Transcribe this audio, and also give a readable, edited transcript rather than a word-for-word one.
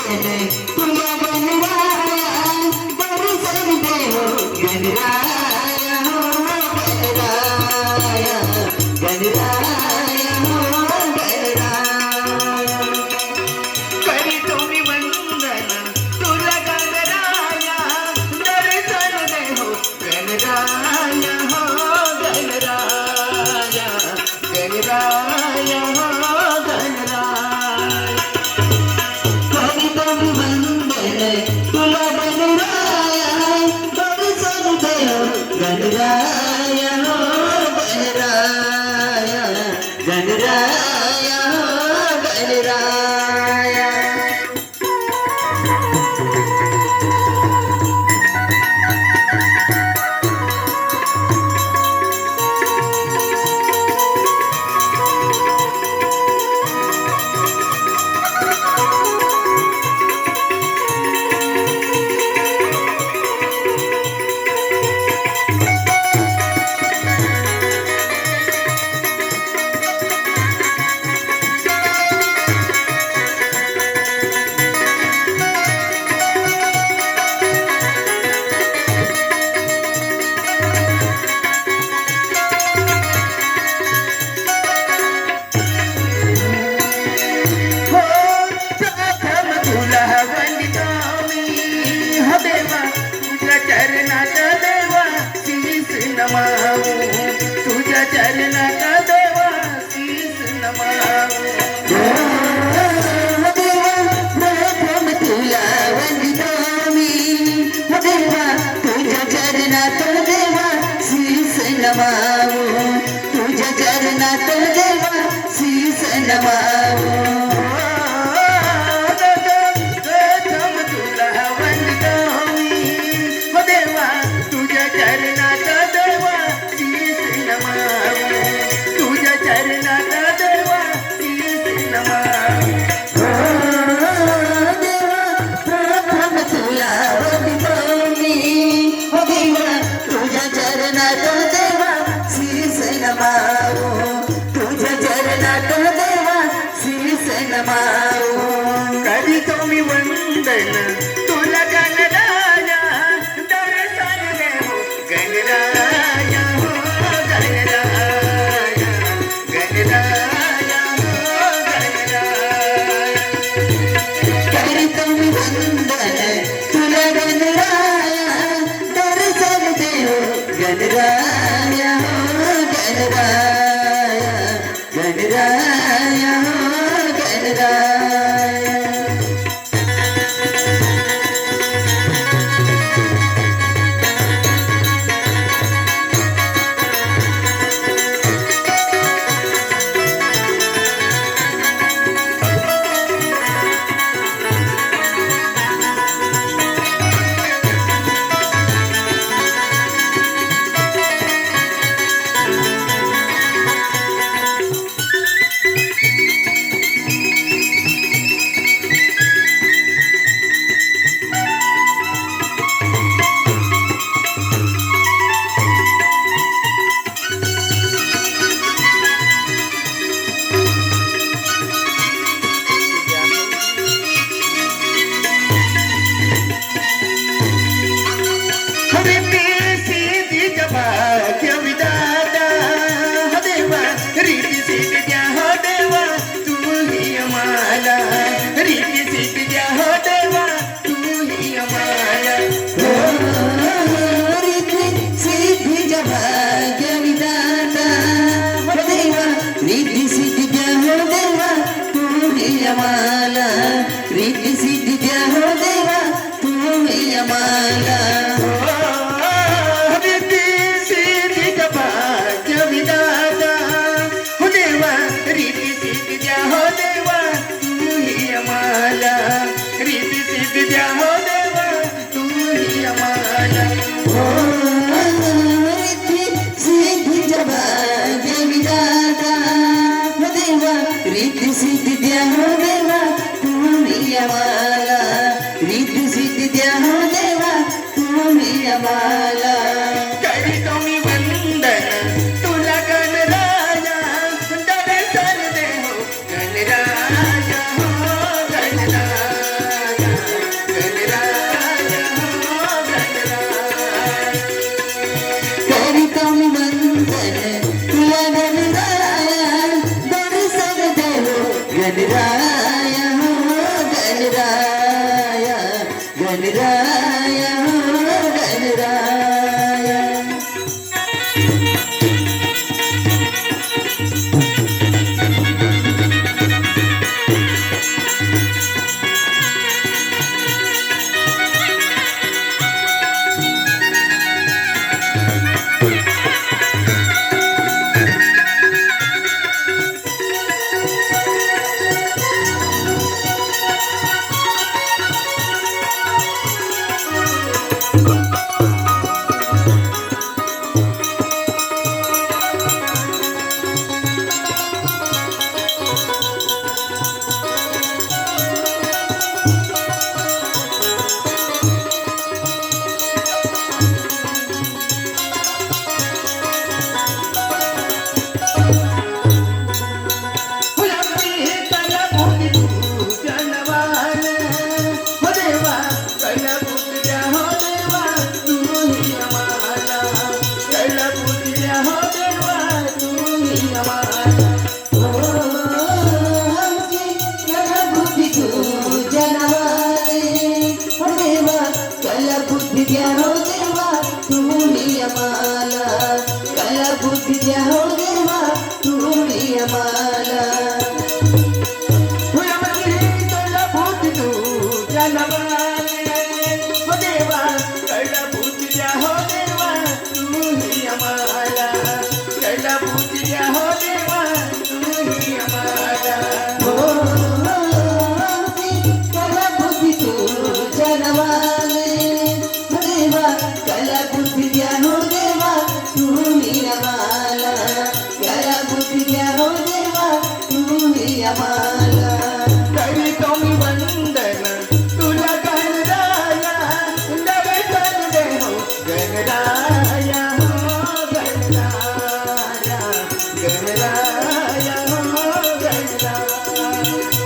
वंदन तुला गणराया दर्शन दे हो गणराया हो गणराया गणराया हो गणराया करीतो मी वंदन तुला गणराया दर्शन दे हो गणराया हो गणराया गणराया हो गणराया करीतो मी वंदन तुला गणराया दर्शन दे हो गणराया हो गणराया गणराया हो गणराया हो प्रथम तुला वंदितो मी हो देवा तुझ्या चरणात देवा शीस नमावो तुझ्या चरणात देवा शीस नमावो प्रथम तुला वंदितो मी हो देवा तुझ्या चरणात देवा शीस नमावो तुझ्या चरणात देवा शीस नमावो प्रथम तुला वंदितो मी हो देवा तुझ्या चरणात देवा शीस नमावो तुझ्या चरणात देवा शीस नमावो प्रथम तुला वंदितो मी हो देवा तुझ्या चरणात देवा शीस नमावो तुझ्या चरणात देवा शीस नमावो करीतो मी वंदन तुला गणराया दर्शन दे हो गणराया हो गणराया गणराया हो गणराया करीतो मी वंदन तुला गणराया दर्शन दे हो गणराया हो गणराया गणराया हो गणराया रिद्धी सिद्धी भाग्य विधाता हो देवा रिद्धी सिद्धी द्या हो देवा तू ही आम्हाला रिद्धी सिद्धी द्या हो देवा तू ही आम्हाला रिद्धी सिद्धी भाग्य विधाता हो देवा रिद्धी सिद्धी द्या हो देवा तुम्ही आम्हाला रिद्धी सिद्धी द्या हो देवा तुम्ही आम्हाला रिद्धी सिद्धी भाग्य विधाता हो देवा रिद्धी सिद्धी द्या हो देवा तू ही आम्हाला रिद्धी सिद्धी द्या हो देवा तू ही आम्हाला रिद्धी सिद्धी भाग्य विधाता हो देवा रिद्धी सिद्धी द्या हो देवा तुम्ही आम्हाला रिद्धी सिद्धी द्या हो देवा तुम्ही आम्हाला करीतो मी वंदन तुला गणराया दर्शन दे हो गणराया हो गणराया गणराया गणराया बुद्धिया हो देवा तुम्ही आम्हाला कला बुद्धिया हो देवा तुम्ही आम्हाला कला बुद्धी तू जनवाले हो देवा कला बुद्धिया हो देवा तुम्ही आम्हाला कला बुद्धिया हो देवा तुम्ही आम्हाला कला बुद्धि तू जनवाले देवा कला बुद्धिया हो देवा तुम्ही आम्हाला कला बुद्धिया हो देवा तुम्ही आम्हाला तरी तुम्ही वंदन तुला गणराया नवे गणदे हो गणराया हो गणराया गणराया हो गणराया